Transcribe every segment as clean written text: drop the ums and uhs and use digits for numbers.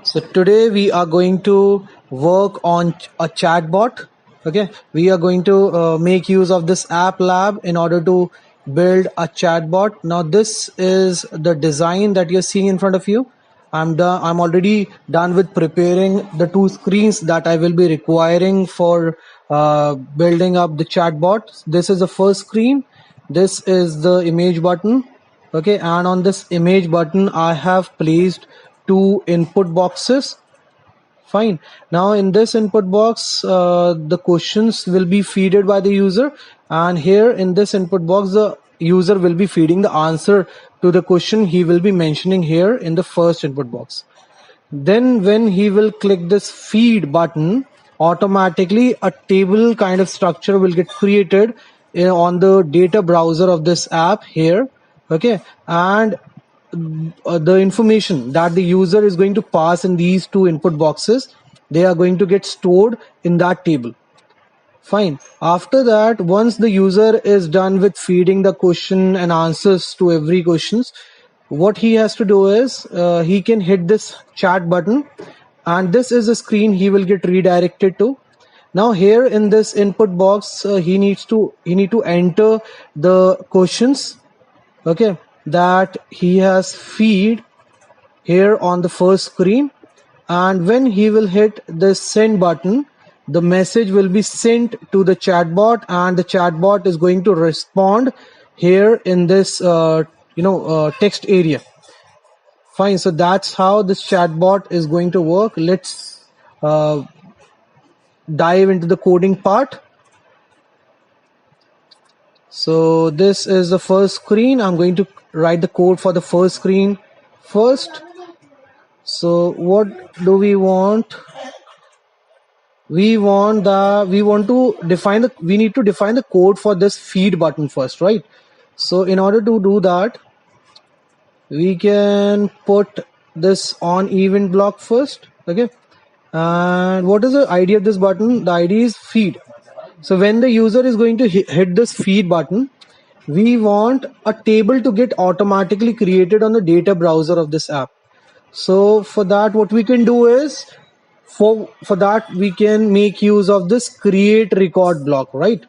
So today we are going to work on a chatbot. Okay, we are going to make use of this app lab in order to build a chatbot. Now this is the design that you're seeing in front of you. I'm already done with preparing the two screens that I will be requiring for building up the chatbot. This is the first screen. This is the image button. Okay, and on this image button I have placed two input boxes. Fine. Now in this input box the questions will be fed by the user, and here in this input box the user will be feeding the answer to the question he will be mentioning here in the first input box. Then when he will click this feed button, automatically a table kind of structure will get created on the data browser of this app here. Okay, and the information that the user is going to pass in these two input boxes, they are going to get stored in that table. Fine. After that, once the user is done with feeding the question and answers to every questions, what he has to do is he can hit this chat button, and this is the screen he will get redirected to. Now here in this input box he need to enter the questions, okay, that he has feed here on the first screen, and when he will hit the send button, the message will be sent to the chatbot, and the chatbot is going to respond here in this text area. Fine. So that's how this chatbot is going to work. Let's dive into the coding part. So this is the first screen. I'm going to write the code for the first screen first. So what do we want? We need to define the code for this feed button first, right? So in order to do that, we can put this on event block first. Okay, and what is the ID of this button? The ID is feed. So when the user is going to hit this feed button, we want a table to get automatically created on the data browser of this app. So for that, what we can do is, for that we can make use of this create record block, right?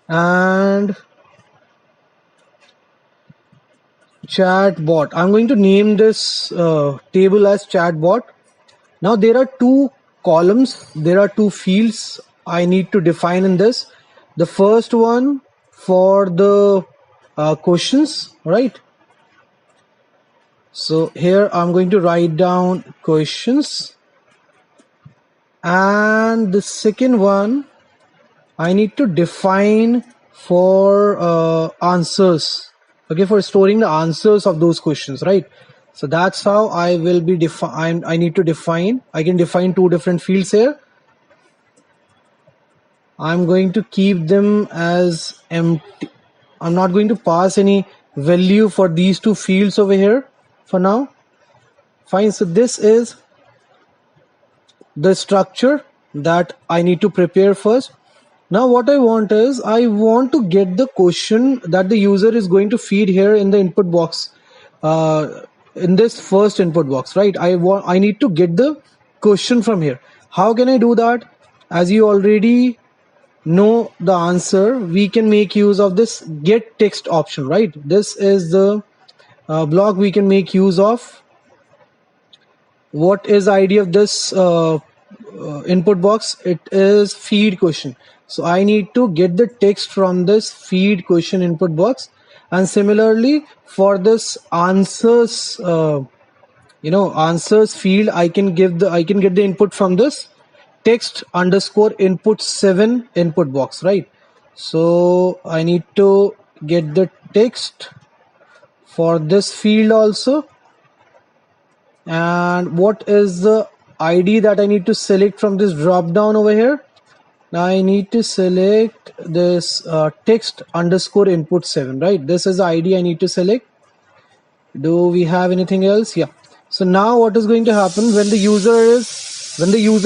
And chatbot, I'm going to name this table as chatbot. Now there are two columns, there are two fields I need to define in this. The first one for the questions, right? So here I'm going to write down questions, and the second one I need to define for answers, okay, for storing the answers of those questions, right? So that's how I will be I can define two different fields here. I'm going to keep them as empty. I'm not going to pass any value for these two fields over here for now. Fine. So this is the structure that I need to prepare first. Now what I want is, I want to get the question that the user is going to feed here in the input box, in this first input box, right? I need to get the question from here. How can I do that? As you already know the answer, we can make use of this get text option, right? This is the block we can make use of. What is ID of this input box? It is feed question. So I need to get the text from this feed question input box, and similarly for this answers answers field, I can get the input from this text underscore input 7 input box, right? So I need to get the text for this field also. And what is the ID that I need to select from this drop down over here? Now I need to select this text underscore input 7, right? This is the ID I need to select. Do we have anything else? Yeah. So now what is going to happen when the user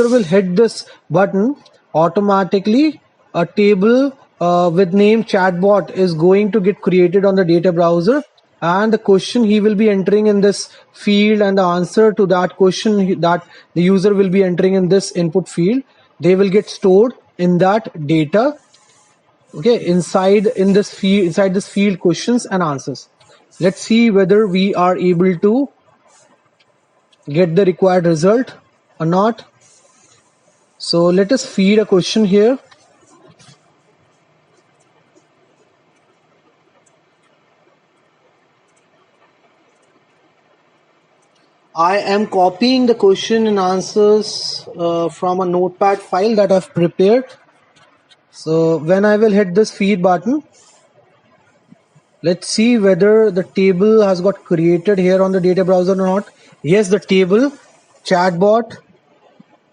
will hit this button, automatically a table with name chatbot is going to get created on the data browser, and the question he will be entering in this field, and the answer to that question that the user will be entering in this input field, they will get stored in that data, okay, inside this field questions and answers. Let's see whether we are able to get the required result or not. So let us feed a question here. I am copying the question and answers from a notepad file that I've prepared. So when I will hit this feed button, let's see whether the table has got created here on the data browser or not. Yes, the table chatbot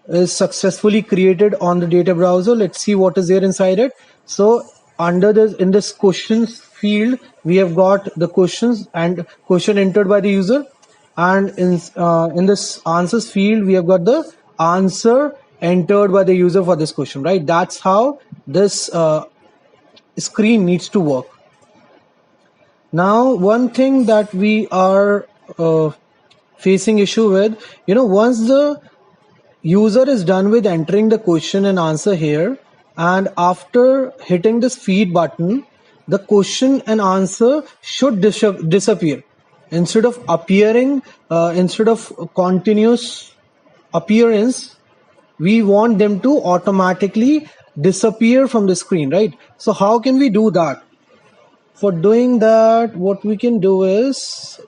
is successfully created on the data browser. Let's see what is there inside it. So under this, in this questions field, we have got the questions and question entered by the user, and in this answers field we have got the answer entered by the user for this question, right? That's how this screen needs to work. Now one thing that we are facing issue with, once the user is done with entering the question and answer here, and after hitting this feed button, the question and answer should disappear. Instead of appearing, instead of continuous appearance, we want them to automatically disappear from the screen, right? So how can we do that? For doing that, what we can do is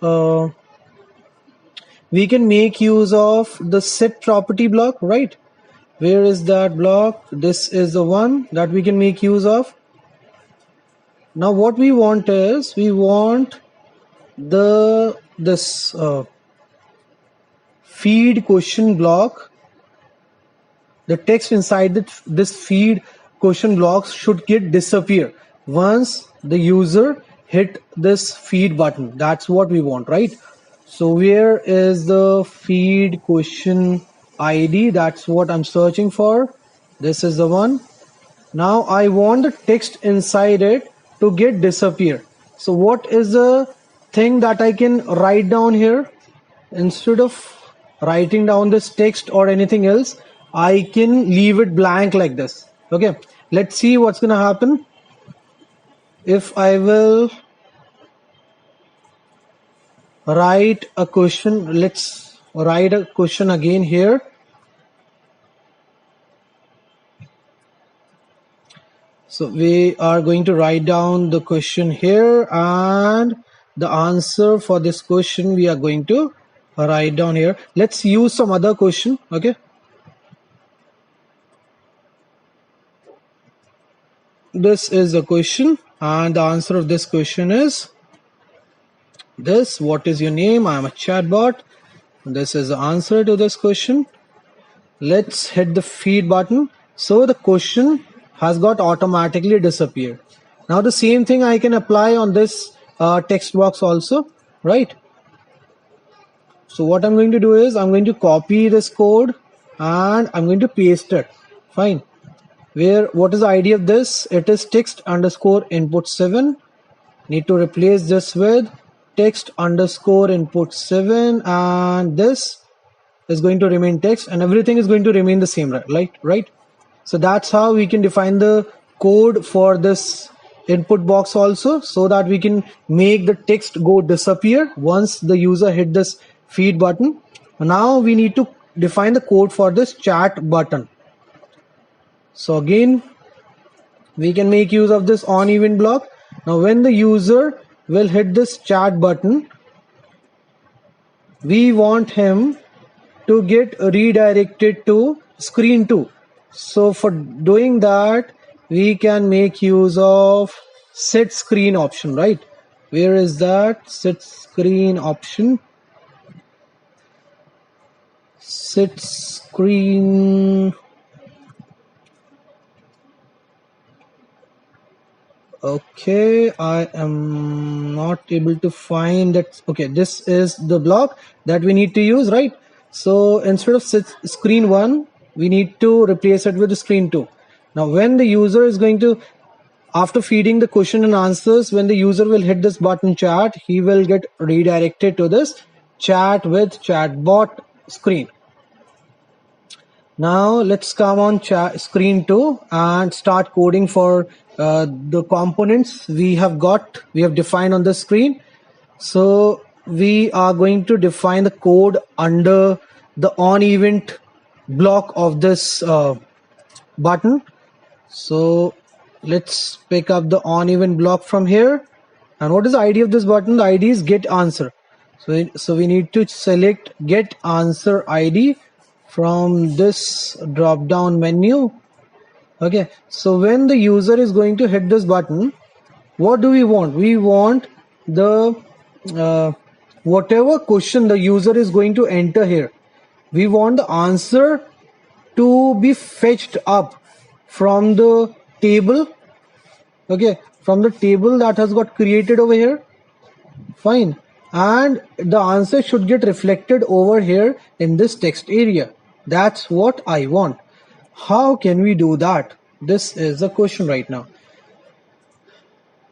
we can make use of the set property block, right? Where is that block? This is the one that we can make use of. Now what we want is, we want this feed question block. The text inside this feed question blocks should get disappear once the user hit this feed button. That's what we want, right? So where is the feed question ID? That's what I'm searching for. This is the one. Now I want the text inside it to get disappear. So what is the thing that I can write down here? Instead of writing down this text or anything else, I can leave it blank like this. Okay, let's see what's gonna happen if I will write a question. Let's write a question again here. So we are going to write down the question here, and the answer for this question we are going to write down here. Let's use some other question. Okay, this is the question, and the answer of this question is this. What is your name? I am a chatbot. This is the answer to this question. Let's hit the feed button. So the question has got automatically disappeared. Now the same thing I can apply on this text box also, right? So what I'm going to do is, I'm going to copy this code and I'm going to paste it. Fine. What is the ID of this? It is text underscore input 7. Need to replace this with text underscore input 7, and this is going to remain text, and everything is going to remain the same, right? So that's how we can define the code for this input box also, so that we can make the text go disappear once the user hit this feed button. Now we need to define the code for this chat button. So again, we can make use of this on event block. Now when the user will hit this chat button, we want him to get redirected to screen 2. So for doing that, we can make use of set screen option, right? Where is that set screen option? Set screen. Okay, I am not able to find that. Okay, this is the block that we need to use, right? So instead of screen 1, we need to replace it with screen 2. Now when the user is going to after feeding the question and answers, when the user will hit this button chat, he will get redirected to this chat with chatbot screen. Now let's come on screen 2 and start coding for the components we have defined on the screen. So we are going to define the code under the on event block of this button. So let's pick up the on event block from here. And what is the ID of this button? The ID is get answer. So we need to select get answer ID from this drop down menu. Okay, so when the user is going to hit this button, what do we want? We want the whatever question the user is going to enter here, we want the answer to be fetched up from the table. Okay, from the table that has got created over here. Fine. And the answer should get reflected over here in this text area. That's what I want. How can we do that? This is the question right now.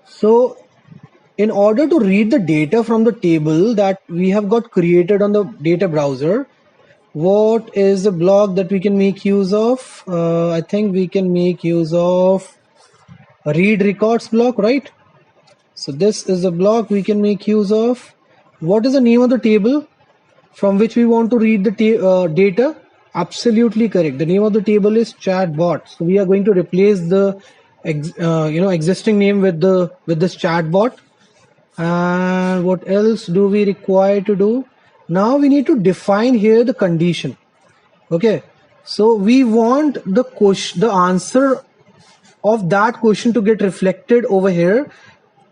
So in order to read the data from the table that we have got created on the data browser, what is the block that we can make use of? I think we can make use of a read records block, right? So this is the block we can make use of. What is the name of the table from which we want to read the data? Absolutely correct. The name of the table is chatbot. So we are going to replace the existing name with this chatbot. And what else do we require to do? Now we need to define here the condition. Okay, so we want the answer of that question to get reflected over here,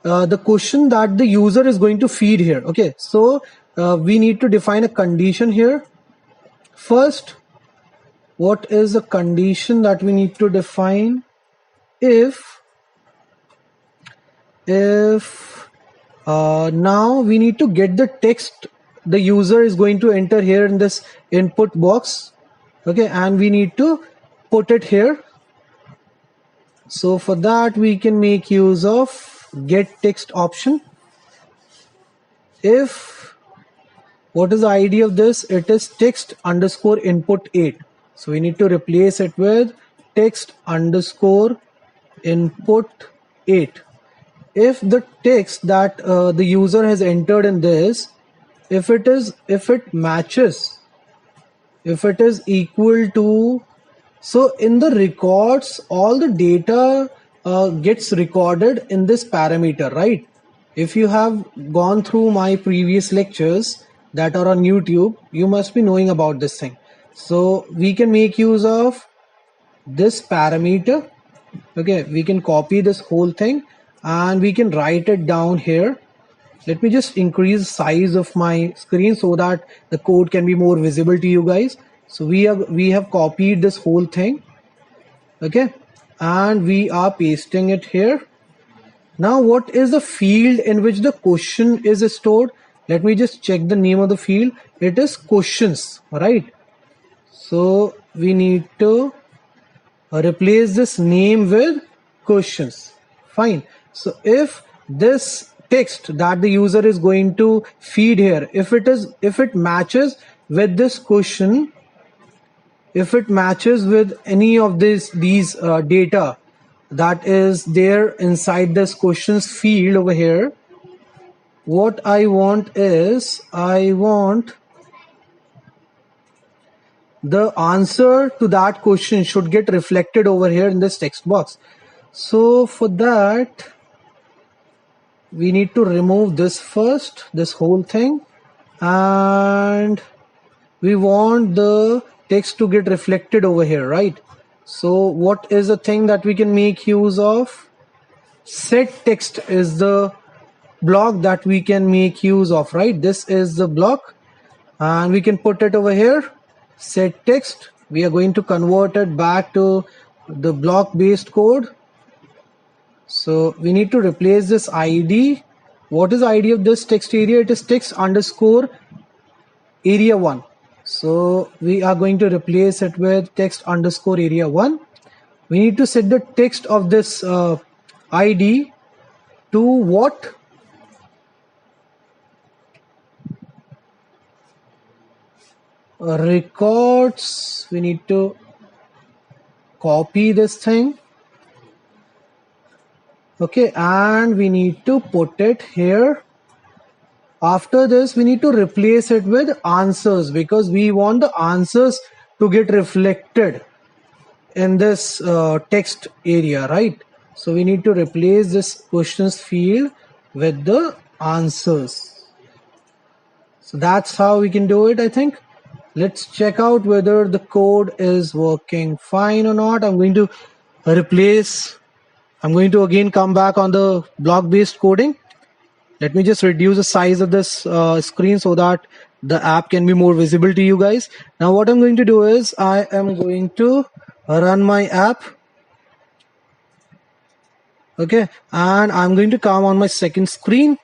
the question that the user is going to feed here. Okay, so we need to define a condition here. First, what is the condition that we need to define? If now we need to get the text the user is going to enter here in this input box. Okay, and we need to put it here. So for that we can make use of get text option. If what is the ID of this? It is text underscore input 8. So we need to replace it with text underscore input 8. If the text that the user has entered in this, if it is equal to, so in the records all the data gets recorded in this parameter, right? If you have gone through my previous lectures that are on YouTube, you must be knowing about this thing. So we can make use of this parameter. Okay, we can copy this whole thing and we can write it down here. Let me just increase the size of my screen so that the code can be more visible to you guys. So we have copied this whole thing. Okay, and we are pasting it here. Now what is the field in which the question is stored? Let me just check the name of the field. It is questions, right? So we need to replace this name with questions. Fine. So if this text that the user is going to feed here, if it matches with this question, if it matches with any of these data that is there inside this questions field over here, what I want is I want the answer to that question should get reflected over here in this text box. So for that we need to remove this first, this whole thing, and we want the text to get reflected over here, right? So what is the thing that we can make use of? Set text is the block that we can make use of, right? This is the block and we can put it over here. Set text, we are going to convert it back to the block based code. So we need to replace this ID. What is the ID of this text area? It is text underscore area 1. So we are going to replace it with text underscore area 1. We need to set the text of this ID to what? Records. We need to copy this thing. Okay, and we need to put it here. After this, we need to replace it with answers because we want the answers to get reflected in this text area, right? So we need to replace this questions field with the answers. So that's how we can do it, I think. Let's check out whether the code is working fine or not. I'm going to again come back on the block-based coding. Let me just reduce the size of this screen so that the app can be more visible to you guys. Now what I'm going to do is I am going to run my app. Okay, and I'm going to come on my second screen.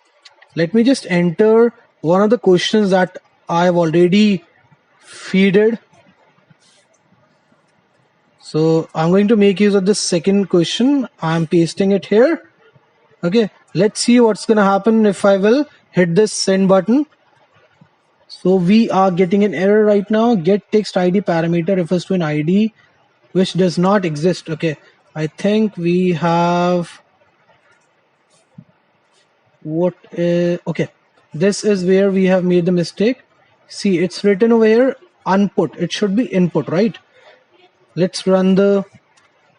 Let me just enter one of the questions that I've already feeded. So I'm going to make use of this second question. I'm pasting it here. Okay, let's see what's gonna happen if I will hit this send button. So we are getting an error right now. Get text ID parameter refers to an ID which does not exist. Okay, I think we have okay, this is where we have made the mistake. See, it's written over here unput. It should be input, right? Let's run the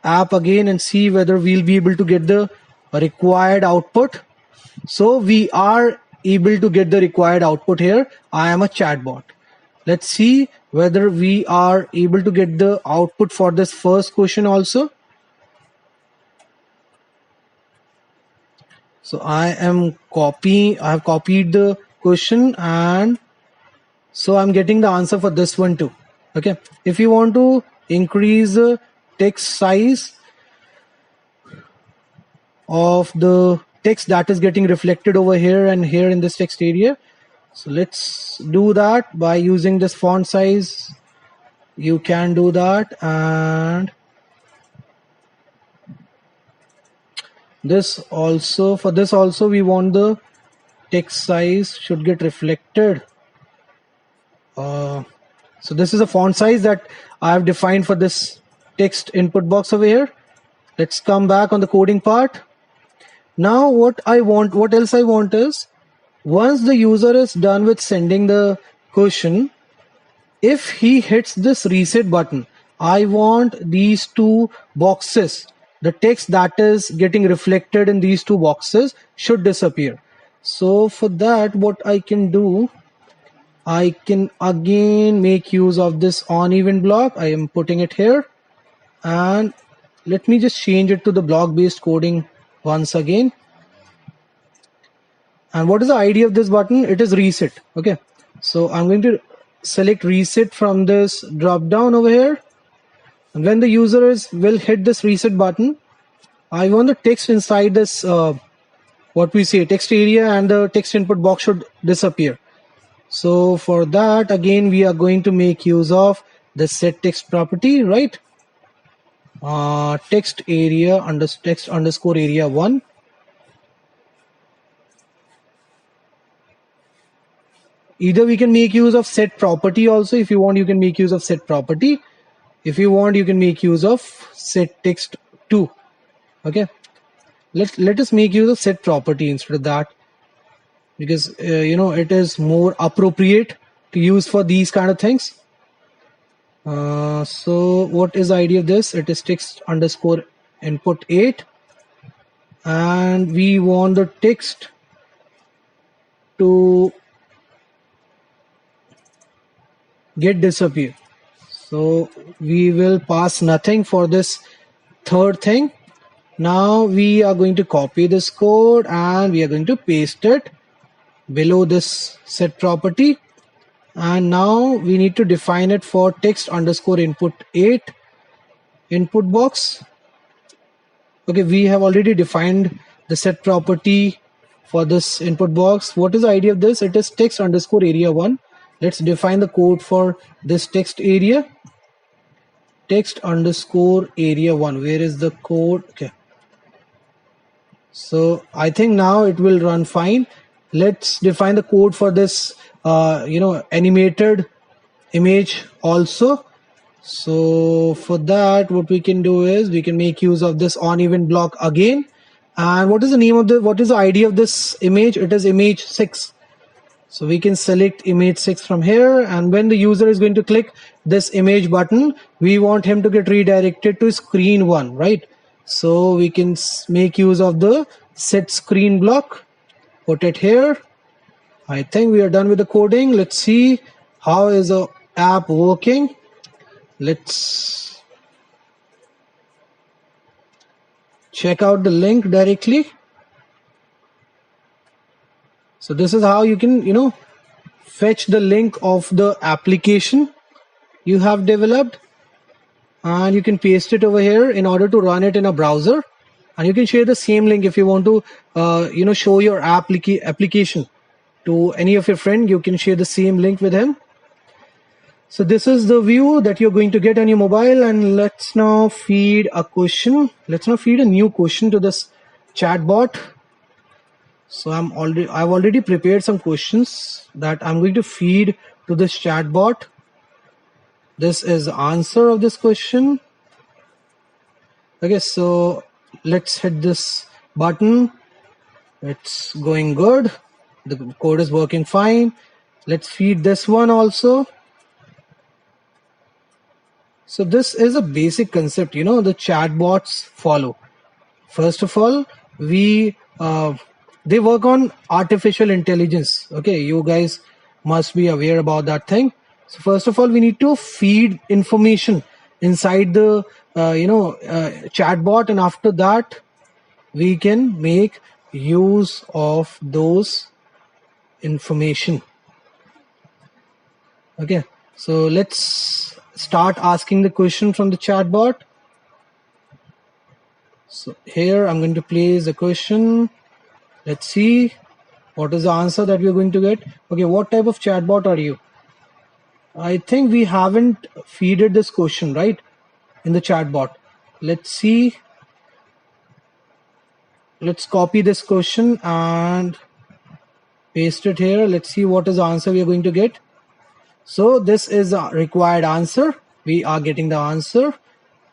app again and see whether we'll be able to get the required output. So we are able to get the required output here. I am a chatbot. Let's see whether we are able to get the output for this first question also. So I have copied the question, and so I'm getting the answer for this one too. Okay, if you want to increase the text size of the text that is getting reflected over here and here in this text area, so let's do that by using this font size. You can do that, and this also, for this also we want the text size should get reflected. So this is a font size that I have defined for this text input box over here. Let's come back on the coding part. Now what else I want is, once the user is done with sending the question, if he hits this reset button, I want these two boxes, the text that is getting reflected in these two boxes should disappear. So for that, what I can do, I can again make use of this on event block. I am putting it here, and let me just change it to the block based coding once again. And what is the ID of this button? It is reset. Okay, so I'm going to select reset from this drop down over here, and when the user will hit this reset button, I want the text inside this text area and the text input box should disappear. So for that, again we are going to make use of the set text property, right? Text area text underscore area 1. Either we can make use of set property also. If you want, you can make use of set property. If you want, you can make use of set text 2. Okay, let us make use of set property instead of that, because it is more appropriate to use for these kind of things. So what is the idea of this? It is text underscore input 8, and we want the text to get disappear. So we will pass nothing for this third thing. Now we are going to copy this code and we are going to paste it below this set property, and now we need to define it for text underscore input 8 input box. Okay, we have already defined the set property for this input box. What is the idea of this? It is text underscore area 1. Let's define the code for this text area. Text underscore area 1. Where is the code? Okay, So I think now it will run fine. Let's define the code for this animated image also. So for that, what we can do is we can make use of this on event block again. And what is the name of what is the ID of this image? It is image 6. So we can select image 6 from here, and when the user is going to click this image button, we want him to get redirected to screen 1, right? So we can make use of the set screen block, put it here. I think we are done with the coding. Let's see how is the app working. Let's check out the link directly. So this is how you can, fetch the link of the application you have developed, and you can paste it over here in order to run it in a browser. And you can share the same link if you want to, show your application to any of your friends. You can share the same link with him. So this is the view that you're going to get on your mobile. And let's now feed a question. Let's now feed a new question to this chatbot. So I've already prepared some questions that I'm going to feed to this chatbot. This is the answer of this question. Okay, so let's hit this button. It's going good. The code is working fine. Let's feed this one also. So this is a basic concept, the chatbots follow. First of all, they work on artificial intelligence. Okay, you guys must be aware about that thing. So first of all, we need to feed information inside the chatbot, and after that we can make use of those information. Okay, so let's start asking the question from the chatbot. So here I'm going to place the question. Let's see what is the answer that we're going to get. Okay, what type of chatbot are you? I think we haven't feeded this question, right, in the chatbot. Let's see. Let's copy this question and paste it here. Let's see what is the answer we are going to get. So this is a required answer. We are getting the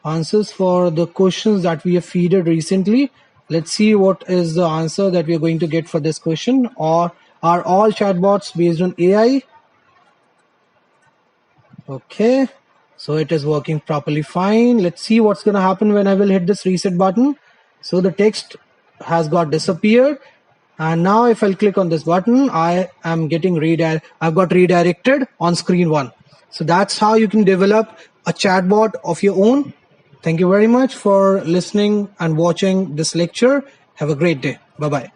answers for the questions that we have feeded recently. Let's see what is the answer that we are going to get for this question. Or are all chatbots based on AI? Okay, so it is working properly fine. Let's see what's going to happen when I will hit this reset button. So the text has got disappeared, and now if I'll click on this button, I am getting I've got redirected on screen 1. So that's how you can develop a chatbot of your own. Thank you very much for listening and watching this lecture. Have a great day. Bye-bye.